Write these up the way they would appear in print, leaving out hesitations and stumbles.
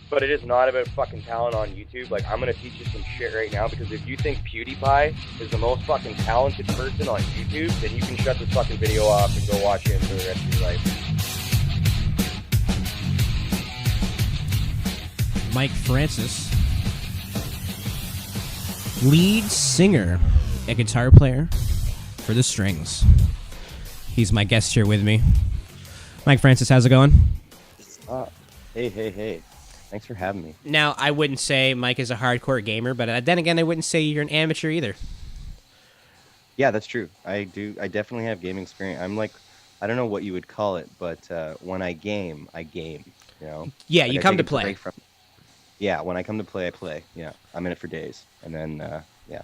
but it is not about fucking talent on YouTube. Like, I'm gonna teach you some shit right now, because if you think PewDiePie is the most fucking talented person on YouTube, then you can shut this fucking video off and go watch him for the rest of your life. Mike Francis, lead singer, a guitar player for the Strings. He's my guest here with me. Mike Francis, how's it going? Hey. Thanks for having me. Now, I wouldn't say Mike is a hardcore gamer, but then again, I wouldn't say you're an amateur either. Yeah, that's true. I definitely have gaming experience. I'm like, I don't know what you would call it, but when I game, you know? Yeah, like you I come to take a play. break from- Yeah, when I come to play, I play. Yeah, I'm in it for days. And then, yeah.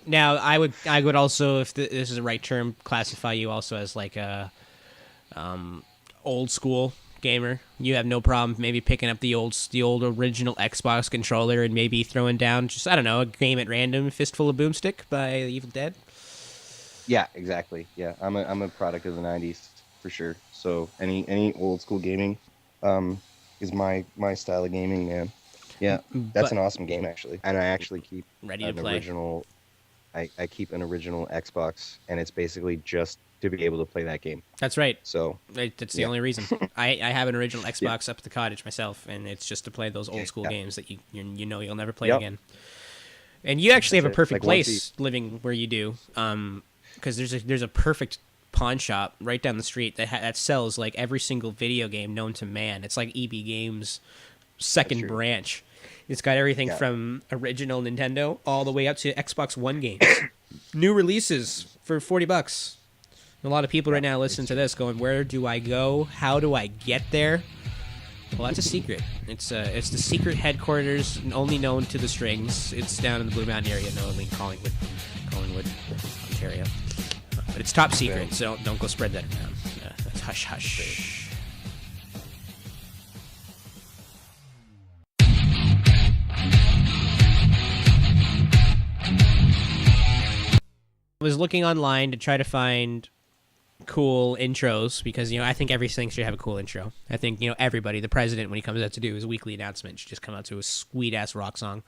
Now, I would also, if this is the right term, classify you also as like a old school gamer. You have no problem maybe picking up the old original Xbox controller and maybe throwing down just, I don't know, a game at random, Fistful of Boomstick by Evil Dead. Yeah, exactly. Yeah, I'm a product of the '90s for sure. So any old school gaming is my style of gaming, man. Yeah, that's an awesome game actually. And I actually keep Ready to an play. original. I keep an original Xbox, and it's basically just to be able to play that game. That's right. So That's the only reason. I have an original Xbox up at the cottage myself, and it's just to play those old school games that you know you'll never play again. And you actually have a perfect place living where you do, because there's a perfect pawn shop right down the street that sells like every single video game known to man. It's like EB Games' second branch. It's got everything from original Nintendo all the way up to Xbox One games. New releases for $40. A lot of people right now listening to this going, where do I go? How do I get there? Well, that's a secret. It's the secret headquarters only known to the Strings. It's down in the Blue Mountain area, only Collingwood, Ontario. But it's top secret, so don't go spread that around. That's hush hush. I was looking online to try to find cool intros because, I think everything should have a cool intro. I think, everybody, the president, when he comes out to do his weekly announcement, should just come out to a sweet-ass rock song.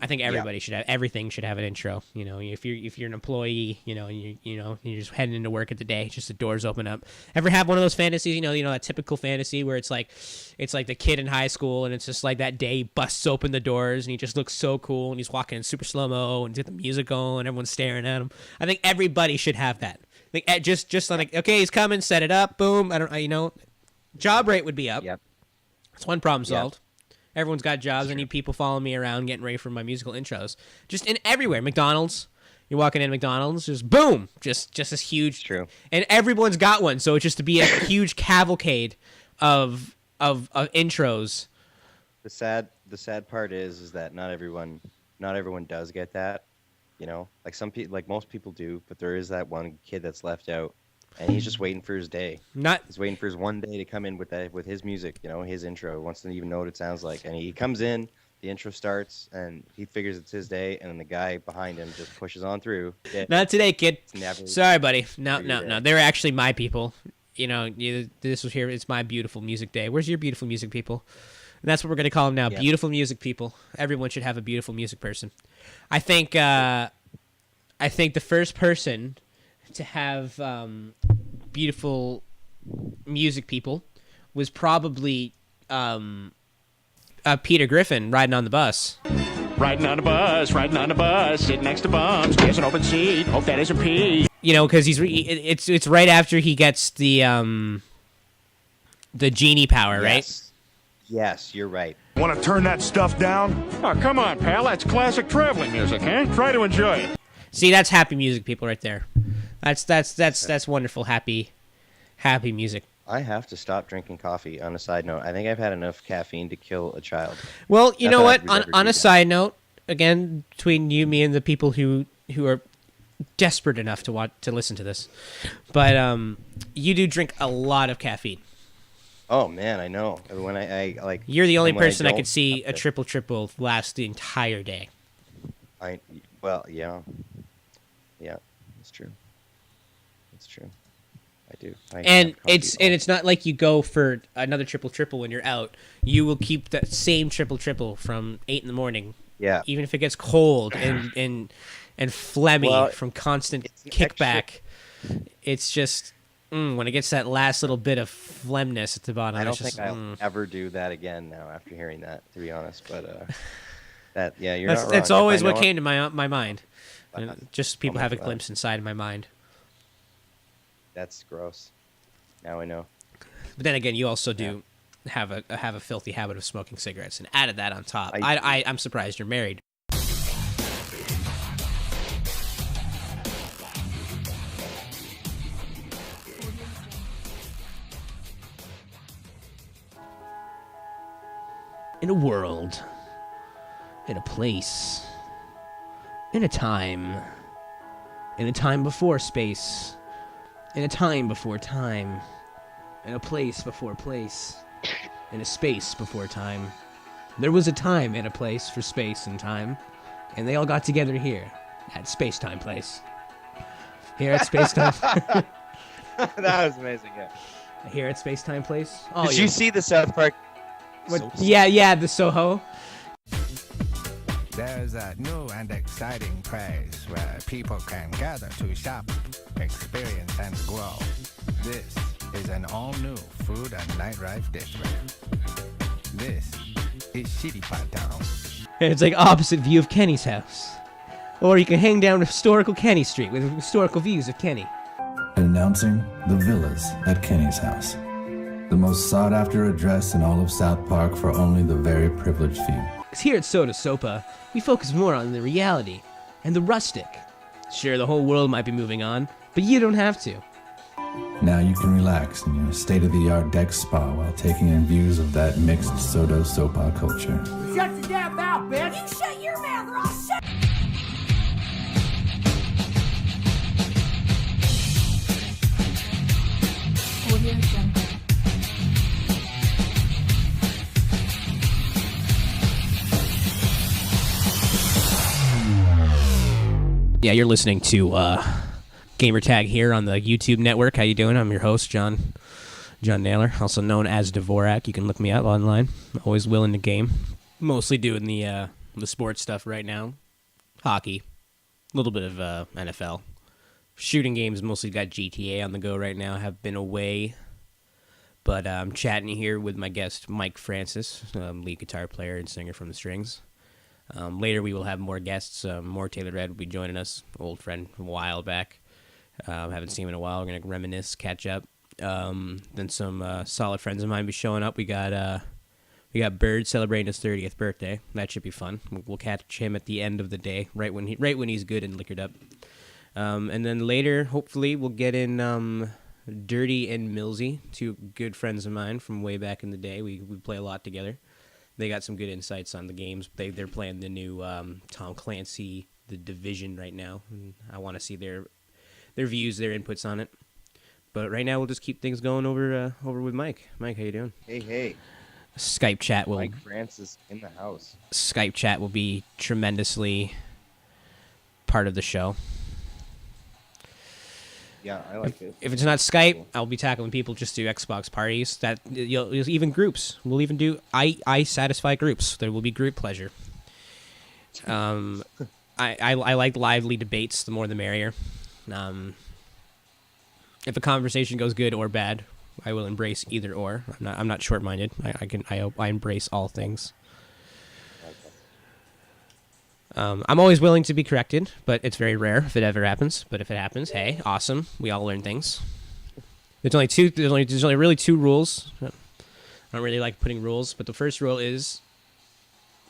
I think everybody should have, everything should have an intro. If you're an employee, you're just heading into work at the day, just the doors open up. Ever have one of those fantasies, that typical fantasy where it's like the kid in high school and it's just like that day he busts open the doors and he just looks so cool and he's walking in super slow-mo and he's got the music going and everyone's staring at him. I think everybody should have that. Like just like, okay, he's coming, set it up, boom. Job rate would be up. Yep. That's one problem solved. Everyone's got jobs. I need people following me around getting ready for my musical intros. Just in everywhere. McDonald's. You're walking in McDonald's, just boom. Just this huge. True. And everyone's got one. So it's just to be a huge cavalcade of intros. The sad part is that not everyone does get that. Like some people, like most people do, but there is that one kid that's left out. And he's just waiting for his day. He's waiting for his one day to come in with his music, his intro. Wants to even know what it sounds like. And he comes in, the intro starts, and he figures it's his day, and then the guy behind him just pushes on through. Not today, kid. Sorry, buddy. No. They're actually my people. This was here. It's my beautiful music day. Where's your beautiful music people? And that's what we're going to call them now. Yep. Beautiful music people. Everyone should have a beautiful music person. I think the first person to have beautiful music people was probably Peter Griffin riding on the bus. Riding on the bus, sitting next to bums, there's an open seat, hope that isn't pee. Because it's right after he gets the genie power, right? Yes, you're right. Want to turn that stuff down? Oh, come on, pal, that's classic traveling music, huh? Try to enjoy it. See, that's happy music, people, right there. That's wonderful, happy music. I have to stop drinking coffee. On a side note, I think I've had enough caffeine to kill a child. Well, you know what? On a side note, again, between you, me, and the people who are desperate enough to listen to this, but you do drink a lot of caffeine. Oh man, I know. When I like, you're the only person I could see a triple last the entire day. Yeah, it's true. It's true. I do. And it's not like you go for another triple when you're out. You will keep that same triple from 8 in the morning. Yeah. Even if it gets cold and phlegmy from constant kickback. It's just when it gets that last little bit of phlegmness at the bottom. I don't think I'll ever do that again now after hearing that, to be honest. But you're not wrong. That's always what came to my mind. Just people have a glimpse inside of my mind. That's gross. Now I know. But then again, you also do have a filthy habit of smoking cigarettes, and added that on top. I'm surprised you're married. In a world, in a place, in a time before space, in a time before time, in a place before place, in a space before time. There was a time and a place for space and time, and they all got together here at Space-Time Place. Here at Space-Time. That was amazing. Yeah. Here at Space-Time Place. Oh, did you see the South Park? The Soho. There's a new and exciting place where people can gather to shop, experience, and grow. This is an all-new food and nightlife district. This is Shitty Pot Town. And it's like opposite view of Kenny's house. Or you can hang down historical Kenny Street with historical views of Kenny. Announcing the villas at Kenny's house. The most sought-after address in all of South Park for only the very privileged few. Because here at Soda Sopa, we focus more on the reality and the rustic. Sure, the whole world might be moving on, but you don't have to. Now you can relax in your state-of-the-art deck spa while taking in views of that mixed Soda Sopa culture. Shut your damn mouth, bitch! You shut your mouth or I'll shut... Yeah, you're listening to Gamertag here on the YouTube network. How you doing? I'm your host, John Naylor, also known as Divorak. You can look me up online. Always willing to game. Mostly doing the sports stuff right now. Hockey. A little bit of NFL. Shooting games, mostly got GTA on the go right now. Have been away. But I'm chatting here with my guest, Mike Francis, lead guitar player and singer from The Strings. Later we will have more guests. More Taylor Red will be joining us, old friend from a while back. Haven't seen him in a while. We're going to reminisce, catch up. Then some solid friends of mine will be showing up. We got Bird celebrating his 30th birthday. That should be fun. We'll catch him at the end of the day, right when he's good and liquored up. And then later, hopefully, we'll get in Dirty and Millsy, two good friends of mine from way back in the day. We play a lot together. They got some good insights on the games. They're playing the new Tom Clancy, The Division right now. And I want to see their views, their inputs on it. But right now we'll just keep things going over with Mike. Mike, how you doing? Hey. Skype chat will. Mike Francis in the house. Skype chat will be tremendously part of the show. Yeah, I like it. If it's not Skype, I'll be tackling people just do Xbox parties. That you'll even groups. We'll even do I satisfy groups. There will be group pleasure. I like lively debates. The more the merrier. If a conversation goes good or bad, I will embrace either or. I'm not short-minded. I embrace all things. I'm always willing to be corrected, but it's very rare if it ever happens. But if it happens, hey, awesome. We all learn things. There's only really two rules. I don't really like putting rules, but the first rule is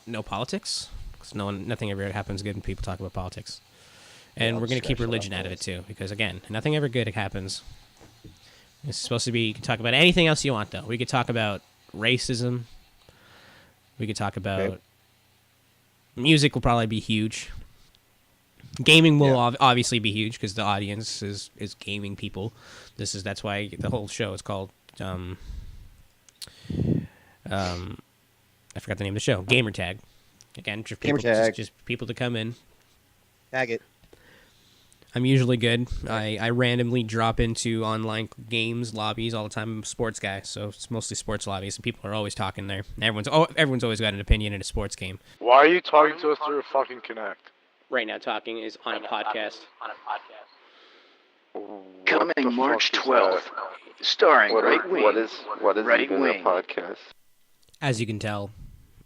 no politics, because nothing ever happens good when people talk about politics. And we're going to keep religion out of it too, because again, nothing ever good happens. It's supposed to be, you can talk about anything else you want, though. We could talk about racism. We could talk about music will probably be huge. Gaming will obviously be huge because the audience is gaming people. That's why the whole show is called I forgot the name of the show. Gamer Tag. Again, just people to come in. Tag it. I'm usually good. I randomly drop into online games lobbies all the time. I'm a sports guy, so it's mostly sports lobbies, and people are always talking there. Everyone's always got an opinion in a sports game. Why are you talking to us through a fucking Connect? Right now, talking is on a podcast. Coming March 12th, starring Right Wing. What is Right even Wing. a podcast? As you can tell,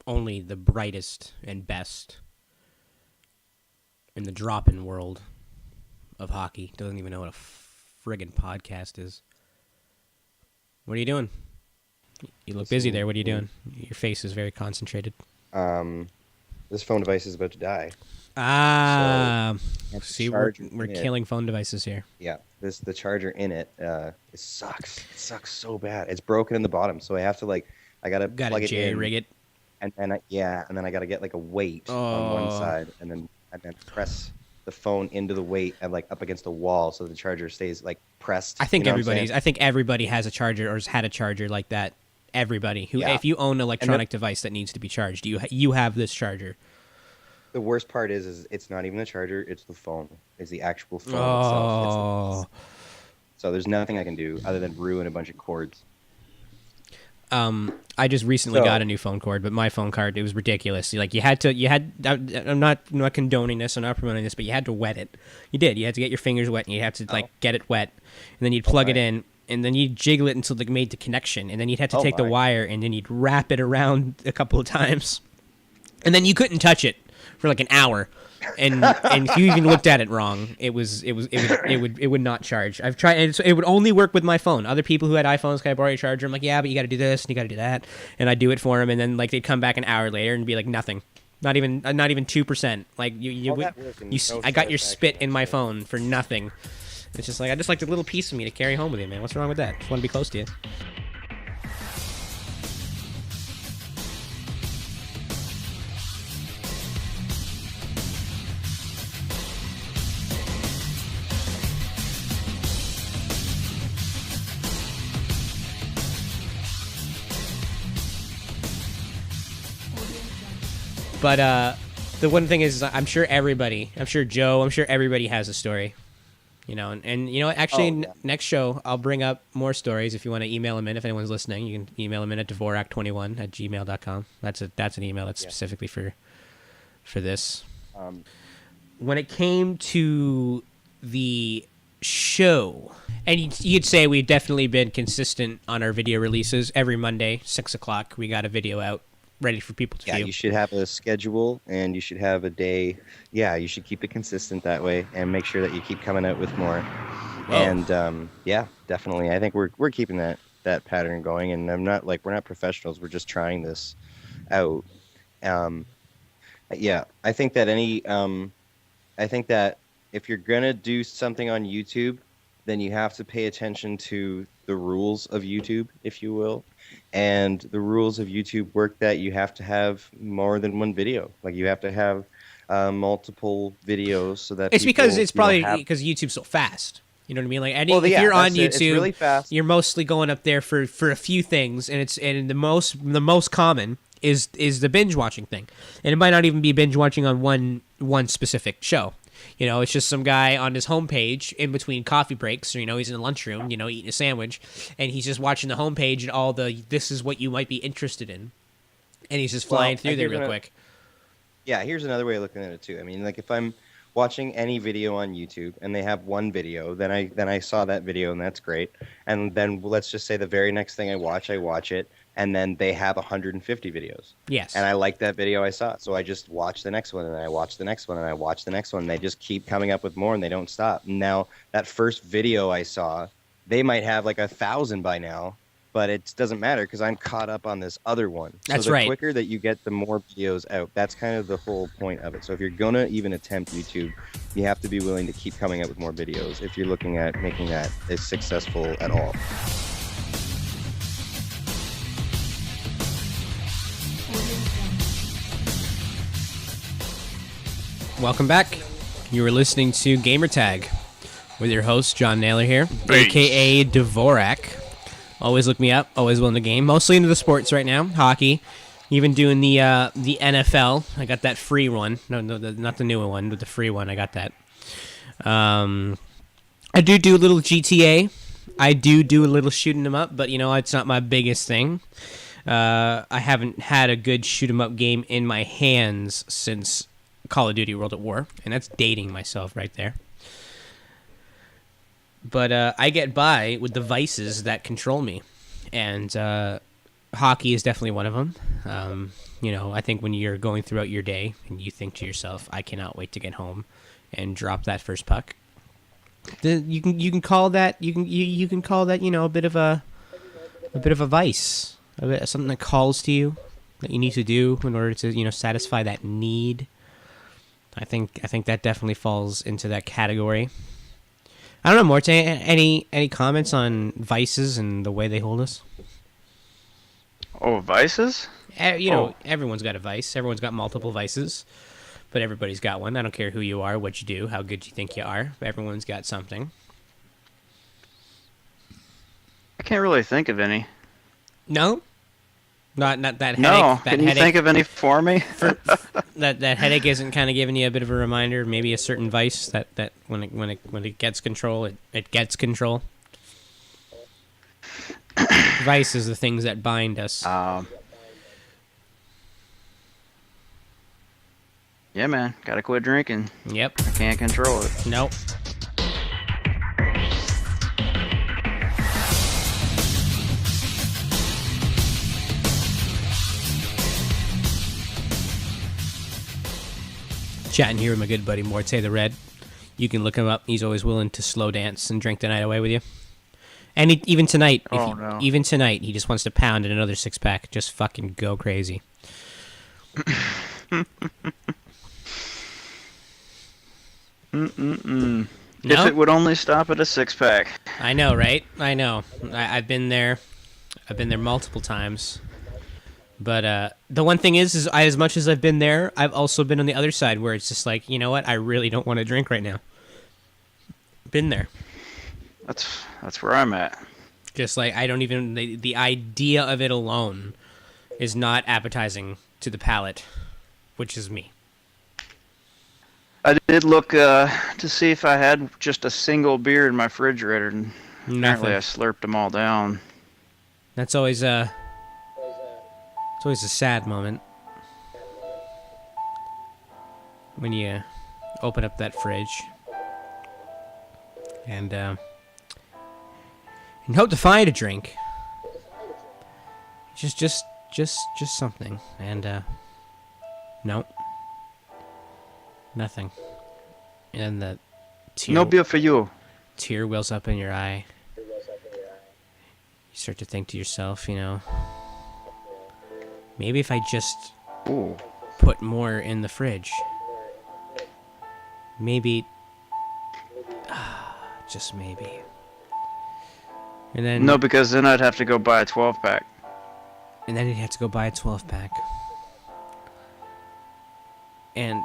only the brightest and best in the drop-in world of hockey doesn't even know what a friggin' podcast is. What are you doing? You look busy there. What are you doing? Your face is very concentrated. This phone device is about to die. See, we're killing phone devices here. Yeah, the charger in it, it sucks. It sucks so bad. It's broken in the bottom, so I have to I gotta plug it in, rig it, and then I gotta get like a weight on one side, and then press the phone into the weight and up against a wall so the charger stays pressed. I think everybody has a charger or has had a charger like that. Everybody if you own an electronic device that needs to be charged, you have this charger. The worst part is it's not even the charger; it's the phone. It's the actual phone itself. So there's nothing I can do other than ruin a bunch of cords. I just recently got a new phone cord, but my phone card, it was ridiculous. I'm not condoning this, I'm not promoting this, but you had to wet it. You did. You had to get your fingers wet, and you had to get it wet, and then you'd plug it in, and then you'd jiggle it until it made the connection, and then you'd have to take the wire, and then you'd wrap it around a couple of times, and then you couldn't touch it for an hour. And if you even looked at it wrong, it would not charge. I've tried, and it would only work with my phone. Other people who had iPhones, can I borrow your charger? I'm like, yeah, but you got to do this and you got to do that, and I do it for them, and then they'd come back an hour later and be like nothing, not even 2%. I got your spit in my phone for nothing. It's just I just like the little piece of me to carry home with you, man. What's wrong with that? Just want to be close to you. But the one thing is, I'm sure Joe, everybody has a story, and you know what? Actually, next show, I'll bring up more stories. If you want to email them in, if anyone's listening, you can email them in at divorak21@gmail.com. That's an email that's specifically for this. When it came to the show, and you'd say we've definitely been consistent on our video releases. Every Monday, 6:00, we got a video out, ready for people to view. Yeah, you should have a schedule, and you should have a day. Yeah, you should keep it consistent that way, and make sure that you keep coming out with more. Whoa. And yeah, definitely, I think we're keeping that pattern going. And we're not professionals. We're just trying this out. Yeah, I think that if you're gonna do something on YouTube, then you have to pay attention to the rules of YouTube, if you will. And the rules of YouTube work that you have to have more than one video. You have to have multiple videos so that it's because YouTube's so fast. You know what I mean? If you're on YouTube, it's really fast. You're mostly going up there for a few things, and the most common is the binge watching thing, and it might not even be binge watching on one specific show. It's just some guy on his homepage in between coffee breaks, or, he's in the lunchroom, eating a sandwich, and he's just watching the homepage and this is what you might be interested in. And he's just flying through there real quick. Yeah, here's another way of looking at it too. I mean, if I'm watching any video on YouTube and they have one video, then I saw that video and that's great. And then let's just say the very next thing I watch it. And then they have 150 videos. Yes. And I like that video I saw. So I just watch the next one, and I watch the next one, and I watch the next one. And they just keep coming up with more, and they don't stop. And now, that first video I saw, they might have 1,000 by now, but it doesn't matter because I'm caught up on this other one. That's so right. The quicker that you get, the more videos out. That's kind of the whole point of it. So if you're going to even attempt YouTube, you have to be willing to keep coming up with more videos if you're looking at making that as successful at all. Welcome back. You were listening to Gamertag with your host, John Naylor here, A.K.A Divorak. Always look me up, always willing to game. Mostly into the sports right now, hockey. Even doing the NFL. I got that free one. No, not the newer one, but the free one. I got that. I do a little GTA. I do a little shooting them up, but it's not my biggest thing. I haven't had a good shoot 'em up game in my hands since Call of Duty World at War, and that's dating myself right there. But I get by with the vices that control me, and hockey is definitely one of them. I think when you're going throughout your day and you think to yourself, I cannot wait to get home and drop that first puck. You can call that you can call that a bit of a vice, something that calls to you that you need to do in order to satisfy that need. I think that definitely falls into that category. I don't know, Morte. Any comments on vices and the way they hold us? Oh, vices? Everyone's got a vice. Everyone's got multiple vices, but everybody's got one. I don't care who you are, what you do, how good you think you are. Everyone's got something. I can't really think of any. No? Not that headache. No, can you think of any for me? that headache isn't kind of giving you a bit of a reminder, maybe a certain vice that when it gets control, it gets control. Vice is the things that bind us. Yeah, man. Gotta quit drinking. Yep. I can't control it. Nope. Chatting here with my good buddy Morte the Red. You can look him up. He's always willing to slow dance and drink the night away with you. And even tonight, even tonight, he just wants to pound in another 6-pack. Just fucking go crazy. No? If it would only stop at a 6-pack. I know, right? I know. I've been there. I've been there multiple times. But the one thing is as much as I've been there, I've also been on the other side where it's just like, you know what? I really don't want to drink right now. Been there. That's where I'm at. Just like I don't even the idea of it alone is not appetizing to the palate, which is me. I did look to see if I had just a single beer in my refrigerator, and apparently I slurped them all down. That's always it's always a sad moment when you open up that fridge and hope to find a drink. Just something, and nope, nothing. And the tear, no beer for you. Tear wells up in your eye. You start to think to yourself, maybe if I just put more in the fridge, maybe, just maybe. And then no, because then I'd have to go buy a 12-pack. And then you'd have to go buy a 12-pack. And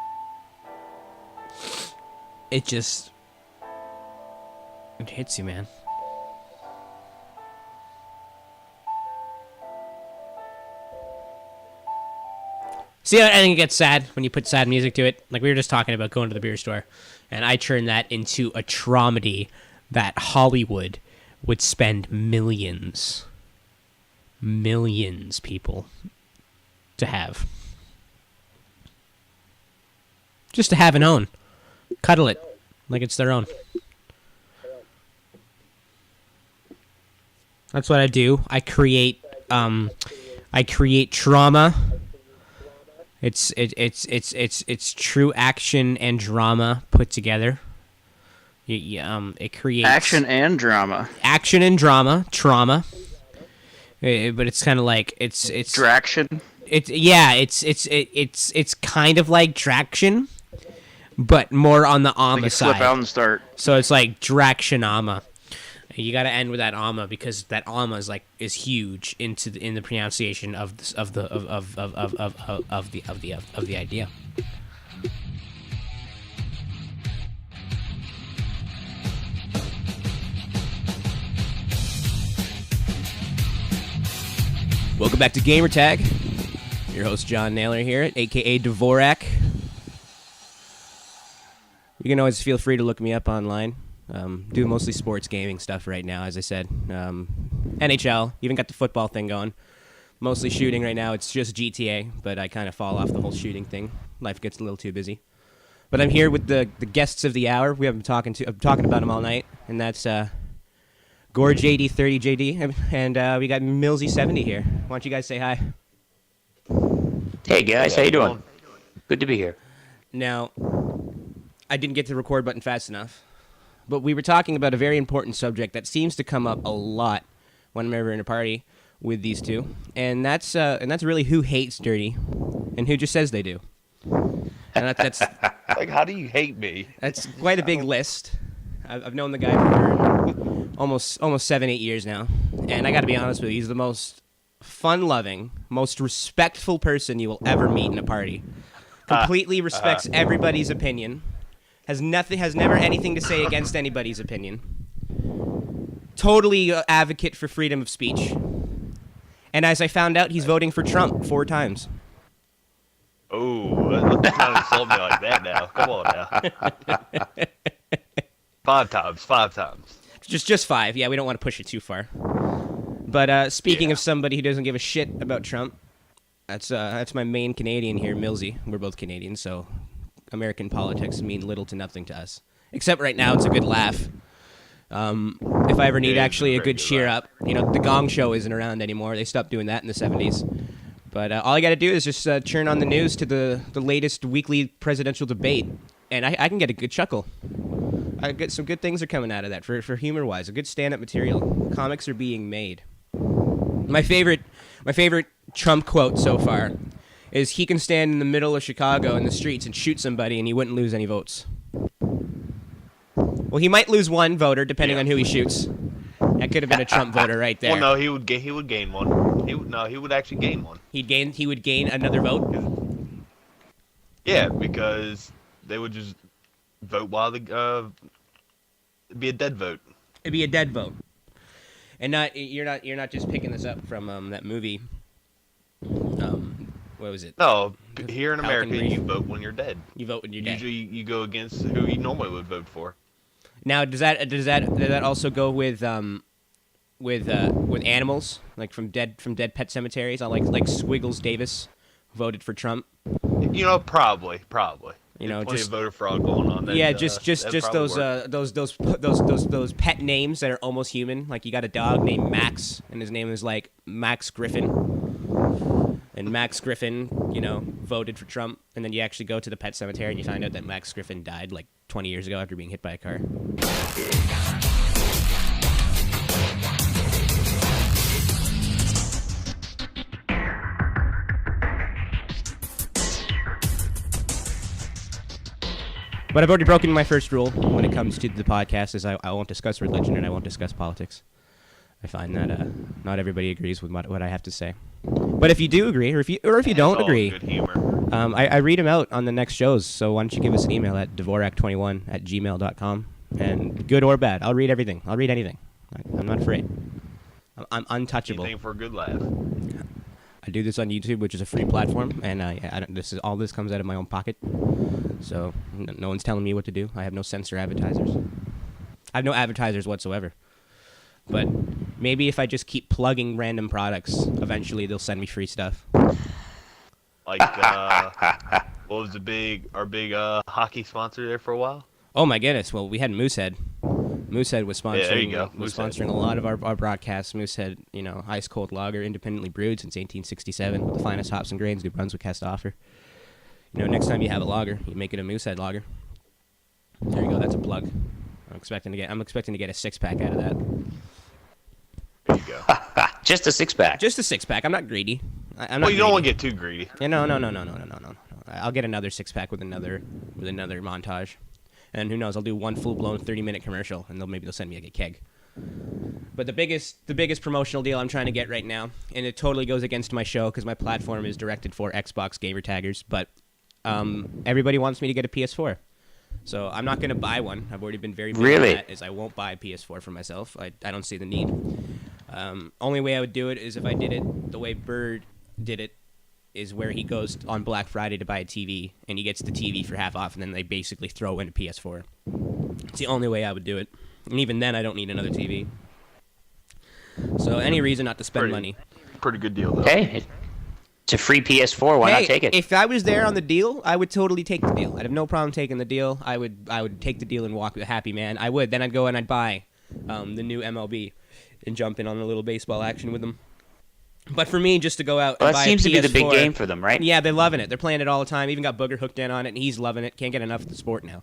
it hits you, man. See, I think it gets sad when you put sad music to it. Like we were just talking about going to the beer store, and I turned that into a dramedy that Hollywood would spend millions, people, to have. Just to have and own. Cuddle it like it's their own. That's what I do. I create trauma. It's true action and drama put together. It creates action and drama. Action and drama, trauma. But it's kind of like it's Draction. It's kind of like Draction, but more on the Ama side. Flip out and start. So it's like Draction Ama. You got to end with that Ama because that Ama is huge in the pronunciation of the idea. Welcome back to Gamertag. Your host John Naylor here, A.K.A Divorak. You can always feel free to look me up online. Do mostly sports gaming stuff right now, as I said. NHL, even got the football thing going. Mostly shooting right now. It's just GTA, but I kind of fall off the whole shooting thing. Life gets a little too busy. But I'm here with the guests of the hour. I'm talking about them all night, and that's Gore JD 30 JD, and we got Millsy 70 here. Why don't you guys say hi? Hey guys, how you doing? Good to be here. Now, I didn't get the record button fast enough, but we were talking about a very important subject that seems to come up a lot when I'm ever in a party with these two, and that's really who hates dirty, and who just says they do. And that's like, how do you hate me? That's quite a big list. I've known the guy for almost 7-8 years now, and I got to be honest with you, he's the most fun-loving, most respectful person you will ever meet in a party. Completely respects everybody's opinion. Has never anything to say against anybody's opinion. Totally advocate for freedom of speech. And as I found out, he's voting for Trump 4 times. Oh, let's not insult me like that now. Come on now. 5 times. Just 5. Yeah, we don't want to push it too far. But speaking of somebody who doesn't give a shit about Trump, that's my main Canadian here, Millsy. We're both Canadians, so American politics mean little to nothing to us. Except right now, it's a good laugh. If I ever need actually a good cheer up, the Gong Show isn't around anymore. They stopped doing that in the 70s. But all I got to do is just turn on the news to the latest weekly presidential debate, and I can get a good chuckle. I get some good things are coming out of that for humor-wise. A good stand-up material. Comics are being made. My favorite Trump quote so far is he can stand in the middle of Chicago in the streets and shoot somebody and he wouldn't lose any votes. Well, he might lose one voter depending on who he shoots. That could have been a Trump voter right there. Well, no, he would gain one. He would actually gain one. He would gain another vote. Yeah, because they would just vote while it'd be a dead vote. It'd be a dead vote. And you're not just picking this up from that movie. What was it? No, here in America, you vote when you're dead. You vote when you're dead. Usually, you go against who you normally would vote for. Now, does that also go with animals, like from dead pet cemeteries? I like Squiggles Davis voted for Trump. Probably. Just voter fraud going on. Yeah, just those pet names that are almost human. Like you got a dog named Max, and his name is like Max Griffin, and Max Griffin, voted for Trump, and then you actually go to the pet cemetery and you find out that Max Griffin died like 20 years ago after being hit by a car. But I've already broken my first rule when it comes to the podcast, is I won't discuss religion and I won't discuss politics. I find that not everybody agrees with what I have to say. But if you do agree, or if you don't agree, good humor. I read them out on the next shows. So why don't you give us an email at divorak21@gmail.com, and good or bad, I'll read everything. I'll read anything. I'm not afraid. I'm untouchable. Anything for a good laugh. I do this on YouTube, which is a free platform, and all this comes out of my own pocket. So no one's telling me what to do. I have no censor advertisers. I have no advertisers whatsoever. But maybe if I just keep plugging random products, eventually they'll send me free stuff. Like, what was our big hockey sponsor there for a while? Oh my goodness! Well, we had Moosehead. Moosehead was sponsoring. Yeah, there you go. Sponsoring a lot of our broadcasts. Moosehead, ice cold lager, independently brewed since 1867, with the finest hops and grains New Brunswick has to offer. Next time you have a lager, you make it a Moosehead lager. There you go. That's a plug. I'm expecting to get a 6-pack out of that. There you go. Just a 6-pack. Just a 6-pack. I'm not greedy. You don't want to get too greedy. Yeah, no. I'll get another 6-pack with another montage. And who knows? I'll do one full-blown 30-minute commercial, and maybe they'll send me like a keg. But the biggest promotional deal I'm trying to get right now, and it totally goes against my show because my platform is directed for Xbox gamer taggers, but everybody wants me to get a PS4. So I'm not going to buy one. I've already been very big on that, is I won't buy a PS4 for myself. I don't see the need. Only way I would do it is if I did it the way Bird did it is where he goes on Black Friday to buy a TV, and he gets the TV for half off, and then they basically throw in a PS4. It's the only way I would do it. And even then, I don't need another TV. So any reason not to spend money. Pretty good deal, though. Hey, it's a free PS4. Why not take it? If I was there on the deal, I would totally take the deal. I'd have no problem taking the deal. I would take the deal and walk a happy man. I would. Then I'd go and I'd buy the new MLB and jump in on a little baseball action with them. But for me, just to go out and buy a PS4... That seems to be the big game for them, right? Yeah, they're loving it. They're playing it all the time. Even got Booger hooked in on it, and he's loving it. Can't get enough of the sport now.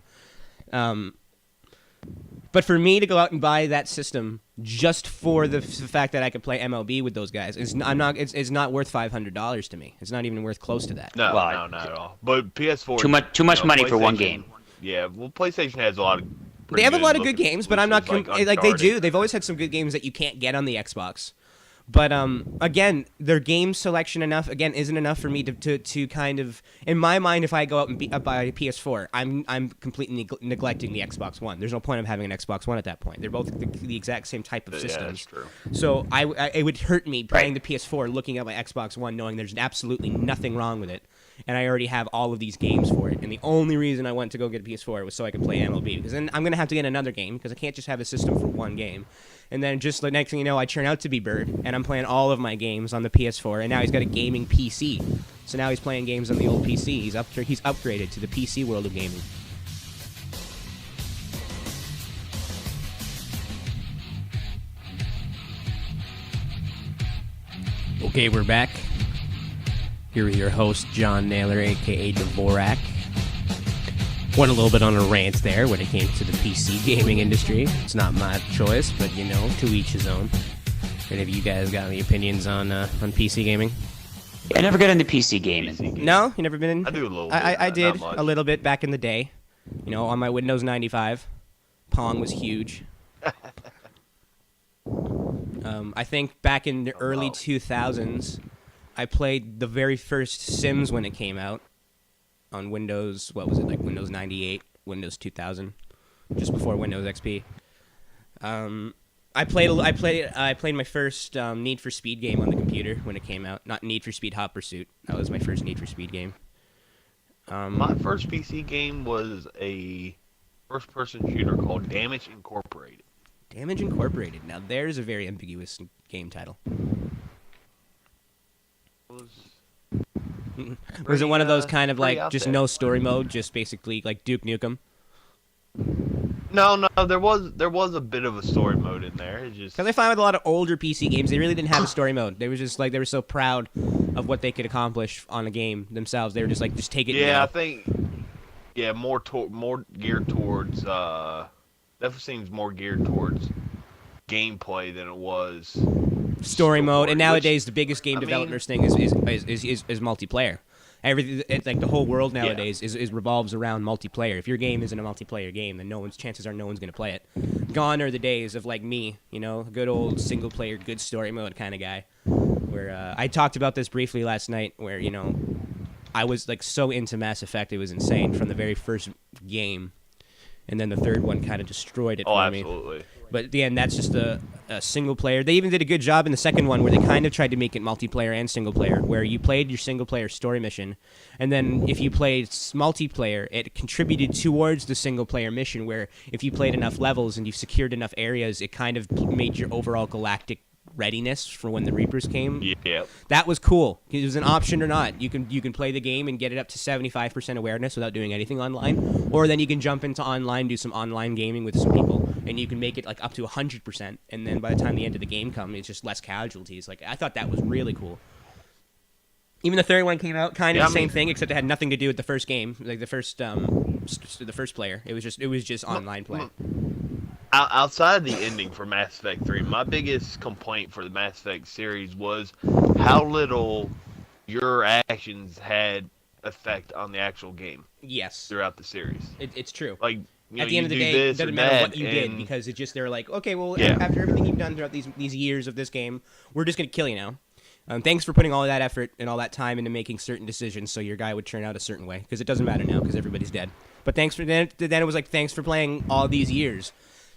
But for me to go out and buy that system just for the fact that I could play MLB with those guys, it's not worth $500 to me. It's not even worth close to that. No, not at all. But PS4... Too much money for one game. Yeah, well, PlayStation has a lot of... They have a lot of good games, but I'm not... Like they do. They've always had some good games that you can't get on the Xbox. But again, their game selection isn't enough for me to kind of, in my mind, if I go out and buy a PS4, I'm completely neglecting the Xbox One. There's no point of having an Xbox One at that point. They're both the exact same type of systems. Yeah, that's true. So it would hurt me playing the PS4, looking at my Xbox One, knowing there's absolutely nothing wrong with it, and I already have all of these games for it. And the only reason I went to go get a PS4 was so I could play MLB, because then I'm gonna have to get another game because I can't just have a system for one game. And then just the next thing you know, I turn out to be Bird, and I'm playing all of my games on the PS4, and now he's got a gaming PC. So now he's playing games on the old PC. He's upgraded to the PC world of gaming. Okay, we're back. Here with your host, John Naylor, A.K.A Divorak. Went a little bit on a rant there when it came to the PC gaming industry. It's not my choice, but, to each his own. And have you guys got any opinions on PC gaming? Yeah, I never got into PC gaming. No? You never been in? I do a little bit. I did not much. a little bit back in the day. On my Windows 95. Pong was huge. I think back in the early 2000s, I played the very first Sims when it came out. On Windows, what was it, like Windows 98, Windows 2000, just before Windows XP. I played my first Need for Speed game on the computer when it came out. Not Need for Speed Hot Pursuit. That was my first Need for Speed game. My first PC game was a first-person shooter called Damage Incorporated. Damage Incorporated. Now there's a very ambiguous game title. Was it one of those kind of like just no story mode, just basically like Duke Nukem? No, there was a bit of a story mode in there. It just because I find with a lot of older PC games, they really didn't have a story mode. They were just like they were so proud of what they could accomplish on a game themselves. They were just like, just take it. Yeah, I think more geared towards definitely seems more geared towards gameplay than it was story mode. And nowadays, the biggest game developers thing is multiplayer. Everything, it's like the whole world nowadays is revolves around multiplayer. If your game isn't a multiplayer game, then chances are no one's gonna play it. Gone are the days of like me, a good old single player, good story mode kind of guy. Where I talked about this briefly last night, where I was like so into Mass Effect, it was insane from the very first game, and then the third one kind of destroyed it for me. Absolutely. But at the end, that's just a single player. They even did a good job in the second one where they kind of tried to make it multiplayer and single player, where you played your single player story mission, and then if you played multiplayer, it contributed towards the single player mission, where if you played enough levels and you secured enough areas, it kind of made your overall galactic readiness for when the Reapers came. Yeah. That was cool. It was an option or not. You can play the game and get it up to 75% awareness without doing anything online, or then you can jump into online, do some online gaming with some people, and you can make it like up to 100%, and then by the time the end of the game comes, it's just less casualties. Like, I thought that was really cool. Even the third one came out kind of the same thing, except it had nothing to do with the first game, like the first player. It was just online play. Outside of the ending for Mass Effect 3, my biggest complaint for the Mass Effect series was how little your actions had effect on the actual game. Yes. Throughout the series. It's true. Like, at the end of the day, it doesn't matter what you did, because it's just, they're like, okay, well, after everything you've done throughout these years of this game, we're just going to kill you now. Thanks for putting all of that effort and all that time into making certain decisions so your guy would turn out a certain way, because it doesn't matter now because everybody's dead. But then it was like, thanks for playing all these years.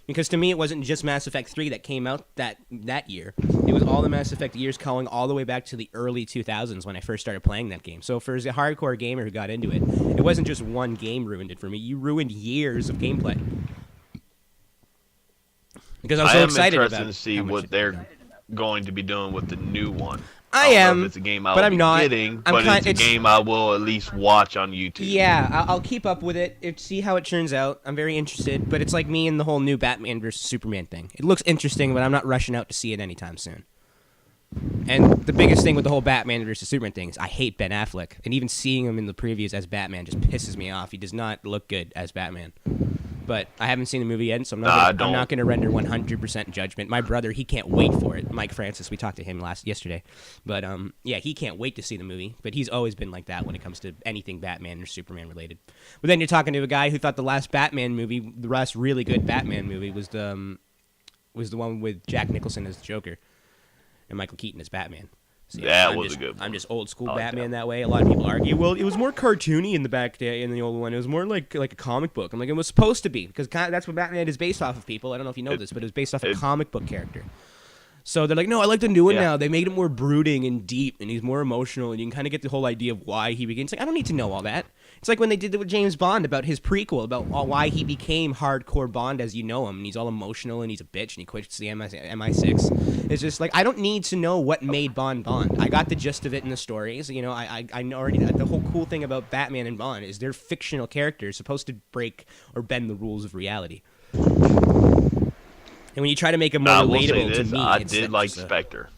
Because to me, it wasn't just Mass Effect 3 that came out that year. It was all the Mass Effect years calling all the way back to the early 2000s when I first started playing that game. So for a hardcore gamer who got into it, it wasn't just one game ruined it for me. You ruined years of gameplay. Because I'm so excited about it. I am interested to see what they're going to be doing with the new one. I am, it's a game I but will I'm be not. getting, but it's a game I will at least watch on YouTube. Yeah, I'll keep up with it, see how it turns out. I'm very interested, but it's like me and the whole new Batman versus Superman thing. It looks interesting, but I'm not rushing out to see it anytime soon. And the biggest thing with the whole Batman versus Superman thing is I hate Ben Affleck, and even seeing him in the previews as Batman just pisses me off. He does not look good as Batman. But I haven't seen the movie yet, so I'm not going to render 100% judgment. My brother, he can't wait for it. Mike Francis, we talked to him yesterday. But yeah, he can't wait to see the movie. But he's always been like that when it comes to anything Batman or Superman related. But then you're talking to a guy who thought the last Batman movie, the last really good Batman movie, was the one with Jack Nicholson as the Joker and Michael Keaton as Batman. So, yeah, that was a good one. I'm just old school Batman that way. A lot of people argue, well, it was more cartoony in the back day in the old one. It was more like a comic book. I'm like, it was supposed to be because that's what Batman is based off of. People, I don't know if you know this, but it was based off a comic book character. So they're like, no, I like the new one now. They made it more brooding and deep, and he's more emotional, and you can kind of get the whole idea of why he begins. Like, I don't need to know all that. It's like when they did it with James Bond about his prequel, about why he became hardcore Bond as you know him, and he's all emotional, and he's a bitch, and he quits the MI6. It's just like, I don't need to know what made Bond Bond. I got the gist of it in the stories. You know, I already, the whole cool thing about Batman and Bond is they're fictional characters supposed to break or bend the rules of reality. And when you try to make it more relatable to me, I did like Spectre.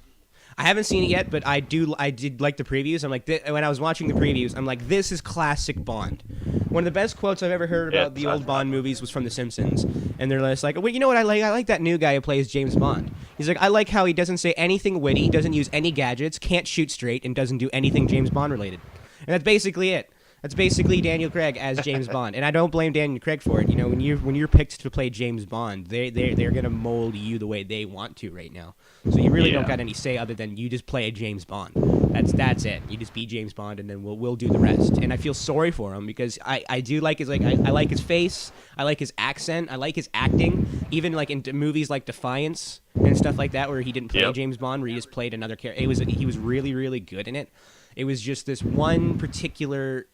I haven't seen it yet, but I did like the previews. I'm like, when I was watching the previews, I'm like, this is classic Bond. One of the best quotes I've ever heard about the old Bond movies was from The Simpsons, and they're just like, well, you know what I like? I like that new guy who plays James Bond. He's like, I like how he doesn't say anything witty, doesn't use any gadgets, can't shoot straight, and doesn't do anything James Bond related. And that's basically it. That's basically Daniel Craig as James Bond, and I don't blame Daniel Craig for it. You know, when you're picked to play James Bond, they're gonna mold you the way they want to right now. So you really don't got any say other than you just play a James Bond. That's it. You just be James Bond, and then we'll do the rest. And I feel sorry for him because I do like his I like his face, I like his accent, I like his acting. Even like in movies like Defiance and stuff like that, where he didn't play James Bond, where he just played another character. He was really really good in it. It was just this one particular.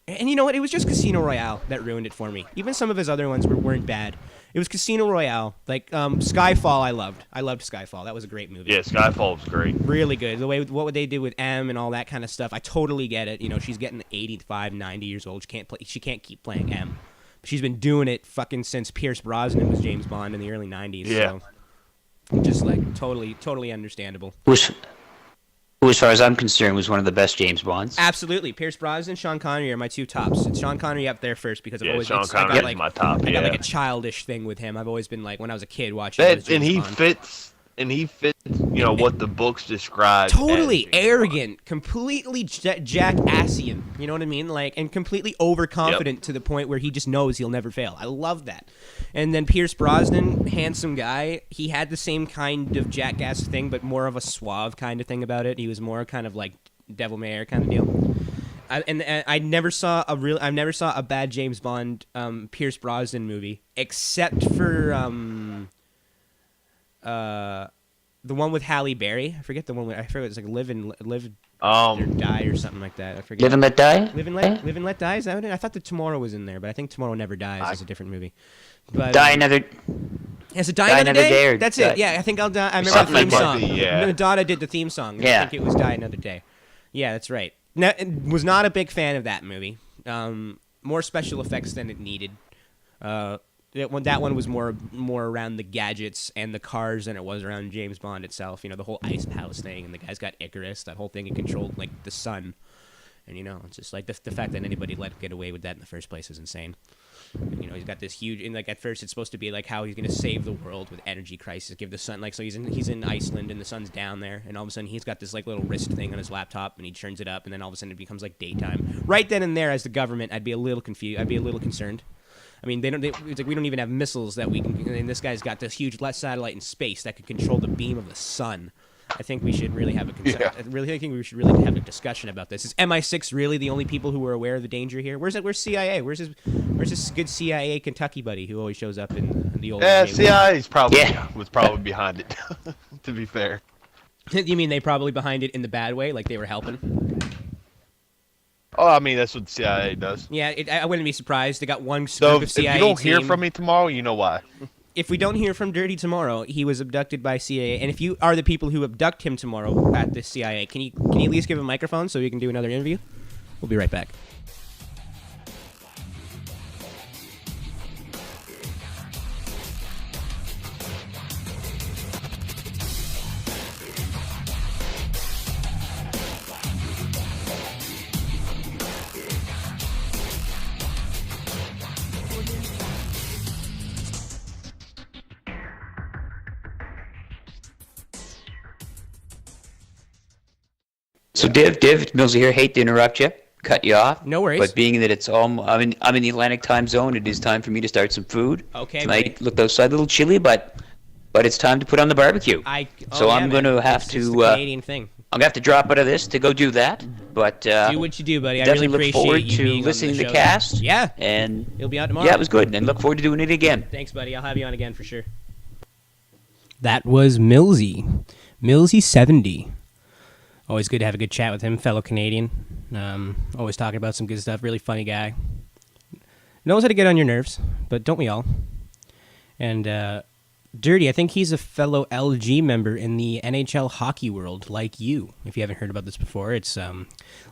And you know what? It was just Casino Royale that ruined it for me. Even some of his other ones weren't bad. It was Casino Royale. Like Skyfall, I loved. I loved Skyfall. That was a great movie. Yeah, Skyfall was great. Really good. The way what they did with M and all that kind of stuff, I totally get it. You know, she's getting 85, 90 years old. She can't keep playing M. She's been doing it fucking since Pierce Brosnan was James Bond in the early 90s. Yeah. So just like totally understandable. Who, as far as I'm concerned, was one of the best James Bonds. Absolutely. Pierce Brosnan, Sean Connery are my two tops. It's Sean Connery up there first because I've always Sean Connery is my top. I got like a childish thing with him. I've always been like when I was a kid watching James Bond. And he fits, you know, what the books describe. Totally arrogant, completely jackassian. You know what I mean? Like, and completely overconfident to the point where he just knows he'll never fail. I love that. And then Pierce Brosnan, handsome guy. He had the same kind of jackass thing, but more of a suave kind of thing about it. He was more kind of like devil may care kind of deal. I never saw a bad James Bond Pierce Brosnan movie except for the one with Halle Berry. I forget the one. I forget. It's like Live or Die or something like that. I forget. Live and Let Die. Live and Let Die. Is that what it is? I thought that Tomorrow was in there, but I think Tomorrow Never Dies is a different movie. But, Die Another. Is it Die Another Day? Or That's Die. it. Yeah, I think I'll die. I remember the theme song. Yeah. Madonna did the theme song. Yeah. I think it was Die Another Day. Yeah, that's right. Now, was not a big fan of that movie. More special effects than it needed. That one was more around the gadgets and the cars than it was around James Bond itself. You know, the whole ice palace thing, and the guy's got Icarus. That whole thing, it controlled like the sun. And you know, it's just like the fact that anybody let him get away with that in the first place is insane. And, you know, he's got this huge, and like at first it's supposed to be like how he's gonna save the world with energy crisis, give the sun like so he's in Iceland and the sun's down there, and all of a sudden he's got this like little wrist thing on his laptop and he turns it up, and then all of a sudden it becomes like daytime. Right then and there, as the government, I'd be a little confused. I'd be a little concerned. I mean, it's like we don't even have missiles that we can. And this guy's got this huge satellite in space that could control the beam of the sun. I think we should really have a discussion about this. Is MI6 really the only people who are aware of the danger here? Where's CIA? Where's this good CIA Kentucky buddy who always shows up in the old? Yeah, CIA was probably behind it. To be fair. You mean they probably behind it in the bad way, like they were helping? Oh, I mean, that's what the CIA does. Yeah, I wouldn't be surprised. They got one group of CIA if you don't team. hear from me tomorrow, you know why. If we don't hear from Dirty tomorrow, he was abducted by CIA. And if you are the people who abduct him tomorrow at the CIA, can you at least give him a microphone so we can do another interview? We'll be right back. So, Div, Millsy here. Hate to interrupt you, cut you off. No worries. But being that it's all, I'm in the Atlantic time zone. It is time for me to start some food. Okay. Tonight looked outside a little chilly, but it's time to put on the barbecue. I'm going to have to. Canadian thing. I'm gonna have to drop out of this to go do that. But do what you do, buddy. I definitely really appreciate look forward you to being listening on to the the show. cast. Yeah. And you'll be on tomorrow. Yeah, it was good, and look forward to doing it again. Thanks, buddy. I'll have you on again for sure. That was Millsy 70. Always good to have a good chat with him, fellow Canadian. Always talking about some good stuff. Really funny guy. Knows how to get on your nerves, but don't we all? And Dirty, I think he's a fellow LG member in the NHL hockey world, like you. If you haven't heard about this before, it's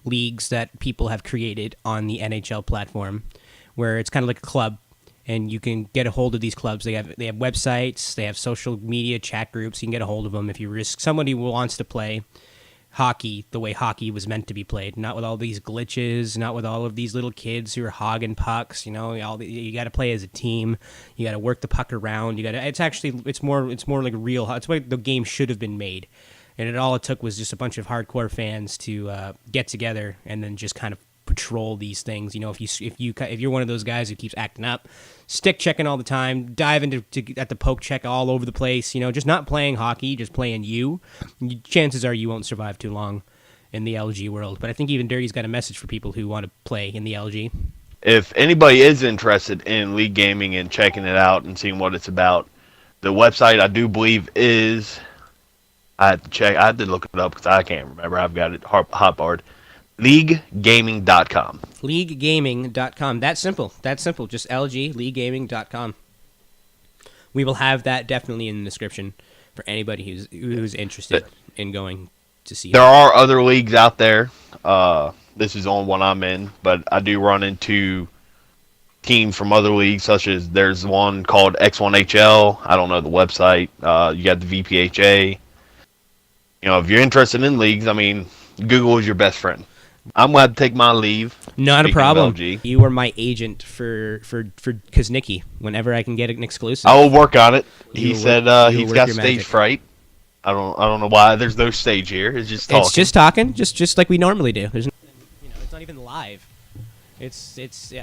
leagues that people have created on the NHL platform, where it's kind of like a club, and you can get a hold of these clubs. They have websites, they have social media chat groups. You can get a hold of them if you risk somebody who wants to play hockey the way hockey was meant to be played, not with all these glitches, not with all of these little kids who are hogging pucks. You know, you got to play as a team. You got to work the puck around. It's more like real. It's what the game should have been made, and all it took was just a bunch of hardcore fans to get together and then just kind of patrol these things. You know, if you're one of those guys who keeps acting up, stick checking all the time, dive into at the poke check all over the place, you know, just not playing hockey, just playing you, chances are you won't survive too long in the LG world. But I think even Dirty's got a message for people who want to play in the LG. If anybody is interested in League Gaming and checking it out and seeing what it's about, the website I do believe is, I had to check, I had to look it up because I can't remember, I've got it hotbarred. LeagueGaming.com. LeagueGaming.com. That's simple. Just LeagueGaming.com. We will have that definitely in the description for anybody who's interested in going to see. There are other leagues out there. This is on one I'm in, but I do run into teams from other leagues, such as there's one called X1HL. I don't know the website. You got the VPHA. You know, if you're interested in leagues, I mean, Google is your best friend. I'm glad to take my leave. Not a problem. You are my agent for Kuznicki whenever I can get an exclusive. I will work on it. He said he's got stage fright. I don't know why there's no stage here. It's just talking. It's just talking, just like we normally do. There's, it's not even live. It's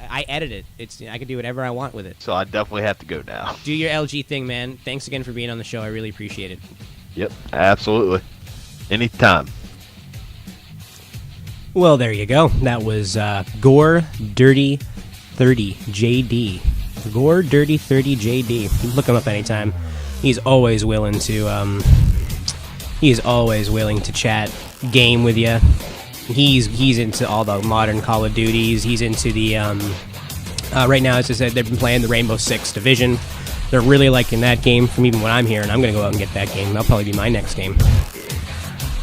I edit it. I can do whatever I want with it. So I definitely have to go now. Do your LG thing, man. Thanks again for being on the show. I really appreciate it. Yep, absolutely. Anytime. Well, there you go. That was Gore Dirty 30 JD. Gore Dirty 30 JD. Look him up anytime. He's always willing to. He's always willing to chat game with you. He's into all the modern Call of Duties. He's into the. Right now, as I said, they've been playing the Rainbow Six Division. They're really liking that game from even when I'm here, and I'm going to go out and get that game. That'll probably be my next game.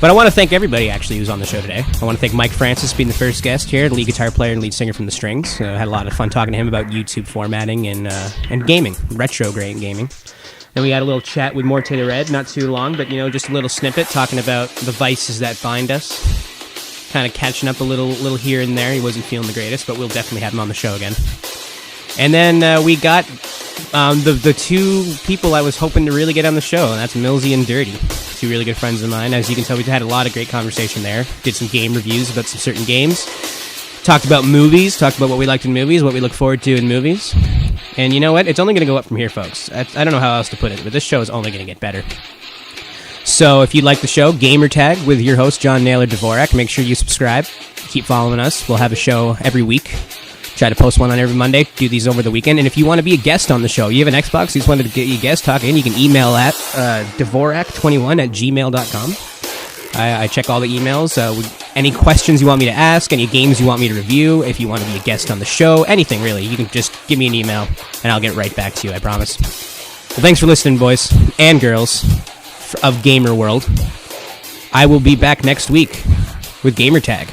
But I want to thank everybody, actually, who's on the show today. I want to thank Mike Francis being the first guest here, lead guitar player and lead singer from The Strings. Had a lot of fun talking to him about YouTube formatting and gaming, retro gaming. Then we had a little chat with Morte the Red, not too long, but, just a little snippet talking about the vices that bind us. Kind of catching up a little here and there. He wasn't feeling the greatest, but we'll definitely have him on the show again. And then we got the two people I was hoping to really get on the show, and that's Millsy and Dirty. Two really good friends of mine. As you can tell, we had a lot of great conversation there. Did some game reviews about some certain games. Talked about movies. Talked about what we liked in movies, what we look forward to in movies. And you know what? It's only going to go up from here, folks. I don't know how else to put it, but this show is only going to get better. So if you like the show, Gamertag with your host, John Naylor Divorak. Make sure you subscribe. Keep following us. We'll have a show every week. Try to post one on every Monday. Do these over the weekend. And if you want to be a guest on the show, you have an Xbox, you just wanted to get your guest talk in, you can email at divorak21@gmail.com. I check all the emails. Any questions you want me to ask, any games you want me to review, if you want to be a guest on the show, anything really, you can just give me an email, and I'll get right back to you, I promise. Well, thanks for listening, boys and girls of Gamer World. I will be back next week with Gamertag.